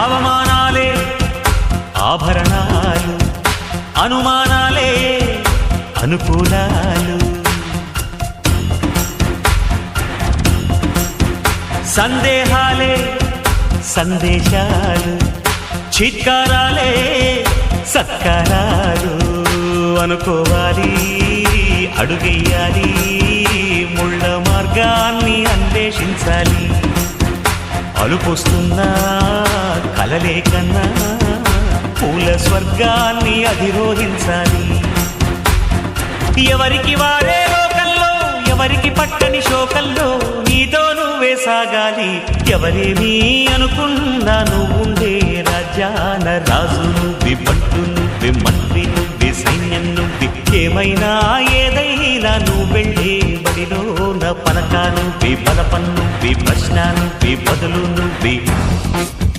అవమానాలే ఆభరణాలు, అనుమానాలే అనుకూలాలు, సందేహాలే సందేశాలు, చిత్కారాలే సత్కారాలు. అనుకోవాలి, అడుగెయ్యాలి, ముళ్ళ మార్గాన్ని అన్వేషించాలి. అలుపొస్తున్నా కలలే కన్నా పూల స్వర్గాన్ని అధిరోహించాలి. ఎవరికి వారే లోకంలో, ఎవరికి పట్టని శోకంలో నీతో నువ్వే సాగాలి. ఎవరేమీ అనుకున్నా నువ్వుండే రాజ్యాన రాజు నువ్వే, పట్టు నువ్వే, మంత్రి నువ్వే, సైన్యం నువ్వే. ఏమైనా ఏదైనా నువ్వు వెళ్ళే బడిలో నా పలక నువ్వే, బలపం నువ్వే, ప్రశ్న నువ్వే, బదులు నువ్వే.